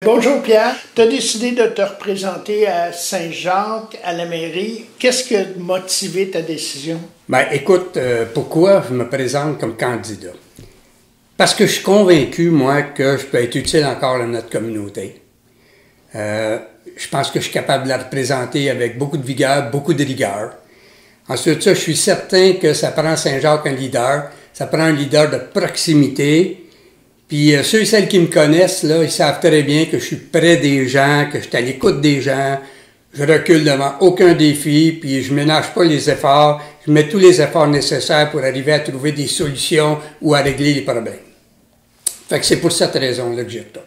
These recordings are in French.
Bonjour Pierre, tu as décidé de te représenter à Saint-Jacques, à la mairie. Qu'est-ce qui a motivé ta décision? Ben, écoute, pourquoi je me présente comme candidat? Parce que je suis convaincu, moi, que je peux être utile encore à notre communauté. Je pense que je suis capable de la représenter avec beaucoup de vigueur, beaucoup de rigueur. Ensuite, je suis certain que ça prend Saint-Jacques un leader. Ça prend un leader de proximité. Puis ceux et celles qui me connaissent, là, ils savent très bien que je suis près des gens, que je suis à l'écoute des gens. Je recule devant aucun défi, puis je ménage pas les efforts. Je mets tous les efforts nécessaires pour arriver à trouver des solutions ou à régler les problèmes. Fait que c'est pour cette raison-là que j'y retourne.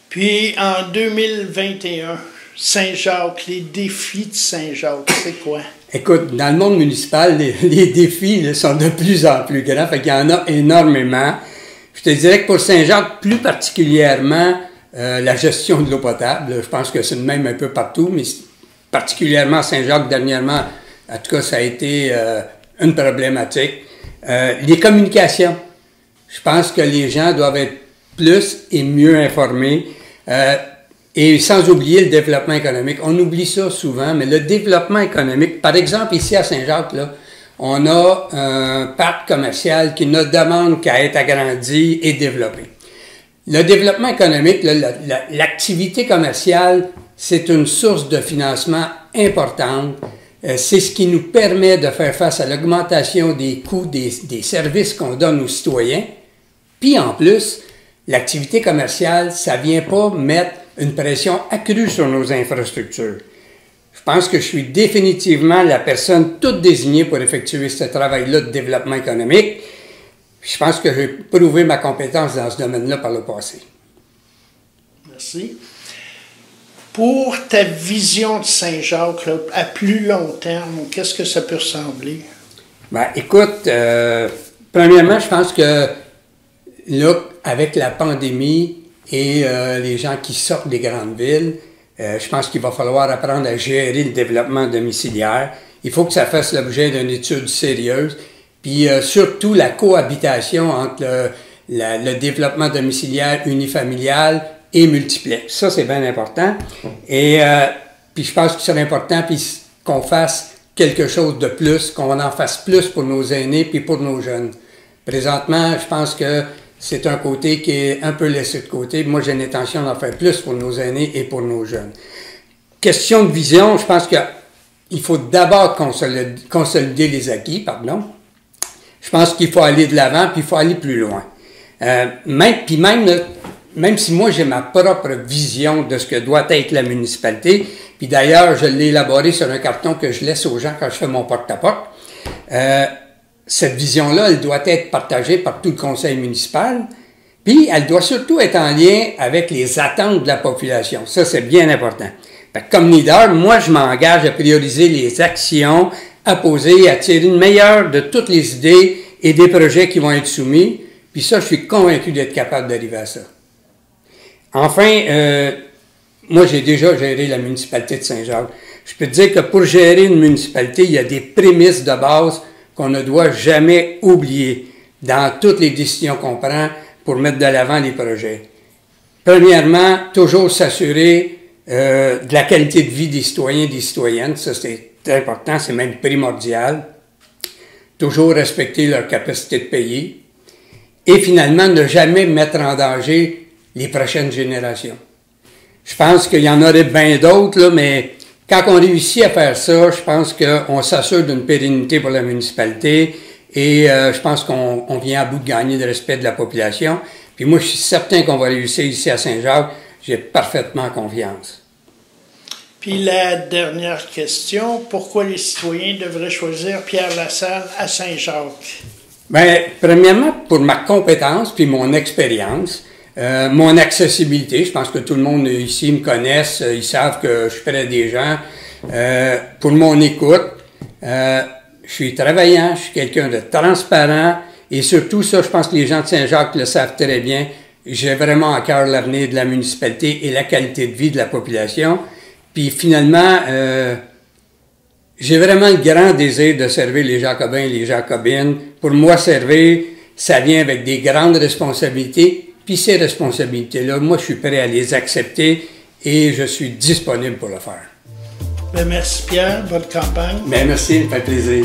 Puis en 2021, Saint-Jacques, les défis de Saint-Jacques, c'est quoi? Écoute, dans le monde municipal, les défis là, sont de plus en plus grands, fait qu'il y en a énormément. Je te dirais que pour Saint-Jacques, plus particulièrement, la gestion de l'eau potable, je pense que c'est le même un peu partout, mais particulièrement à Saint-Jacques, dernièrement, en tout cas, ça a été une problématique. Les communications, je pense que les gens doivent être plus et mieux informés, et sans oublier le développement économique. On oublie ça souvent, mais le développement économique, par exemple, ici à Saint-Jacques, là, on a un parc commercial qui ne demande qu'à être agrandi et développé. Le développement économique, l'activité commerciale, c'est une source de financement importante. C'est ce qui nous permet de faire face à l'augmentation des coûts des services qu'on donne aux citoyens. Puis en plus, l'activité commerciale, ça ne vient pas mettre une pression accrue sur nos infrastructures. Je pense que je suis définitivement la personne toute désignée pour effectuer ce travail-là de développement économique. Je pense que j'ai prouvé ma compétence dans ce domaine-là par le passé. Merci. Pour ta vision de Saint-Jacques, là, à plus long terme, qu'est-ce que ça peut ressembler? Ben, écoute, premièrement, je pense que là, avec la pandémie et les gens qui sortent des grandes villes, je pense qu'il va falloir apprendre à gérer le développement domiciliaire. Il faut que ça fasse l'objet d'une étude sérieuse. Puis surtout la cohabitation entre le développement domiciliaire unifamilial et multiplex. Ça, c'est bien important. Et puis je pense que c'est important qu'on fasse quelque chose de plus, qu'on en fasse plus pour nos aînés puis pour nos jeunes. Présentement, je pense que c'est un côté qui est un peu laissé de côté. Moi, j'ai l'intention d'en faire plus pour nos aînés et pour nos jeunes. Question de vision, je pense qu'il faut d'abord consolider les acquis, pardon. Je pense qu'il faut aller de l'avant, puis il faut aller plus loin. Même si moi, j'ai ma propre vision de ce que doit être la municipalité, puis d'ailleurs, je l'ai élaboré sur un carton que je laisse aux gens quand je fais mon porte-à-porte, cette vision-là, elle doit être partagée par tout le conseil municipal, puis elle doit surtout être en lien avec les attentes de la population. Ça, c'est bien important. Comme leader, moi, je m'engage à prioriser les actions à poser, à tirer le meilleur de toutes les idées et des projets qui vont être soumis, puis ça, je suis convaincu d'être capable d'arriver à ça. Enfin, moi, j'ai déjà géré la municipalité de Saint-Jacques. Je peux te dire que pour gérer une municipalité, il y a des prémices de base qu'on ne doit jamais oublier dans toutes les décisions qu'on prend pour mettre de l'avant les projets. Premièrement, toujours s'assurer de la qualité de vie des citoyens et des citoyennes. Ça, c'est très important, c'est même primordial. Toujours respecter leur capacité de payer. Et finalement, ne jamais mettre en danger les prochaines générations. Je pense qu'il y en aurait bien d'autres, là, mais quand on réussit à faire ça, je pense qu'on s'assure d'une pérennité pour la municipalité et je pense qu'on vient à bout de gagner le respect de la population. Puis moi, je suis certain qu'on va réussir ici à Saint-Jacques. J'ai parfaitement confiance. Puis la dernière question, pourquoi les citoyens devraient choisir Pierre Lassalle à Saint-Jacques? Bien, premièrement, pour ma compétence puis mon expérience. Mon accessibilité, je pense que tout le monde ici me connaisse, ils savent que je suis près des gens. Pour mon écoute, je suis travaillant, je suis quelqu'un de transparent et surtout ça, je pense que les gens de Saint-Jacques le savent très bien. J'ai vraiment à cœur l'avenir de la municipalité et la qualité de vie de la population. Puis finalement, j'ai vraiment le grand désir de servir les Jacobins et les Jacobines. Pour moi, servir, ça vient avec des grandes responsabilités Puis ces responsabilités-là, moi, je suis prêt à les accepter et je suis disponible pour le faire. Bien, merci Pierre, bonne campagne. Bien, merci, ça fait plaisir.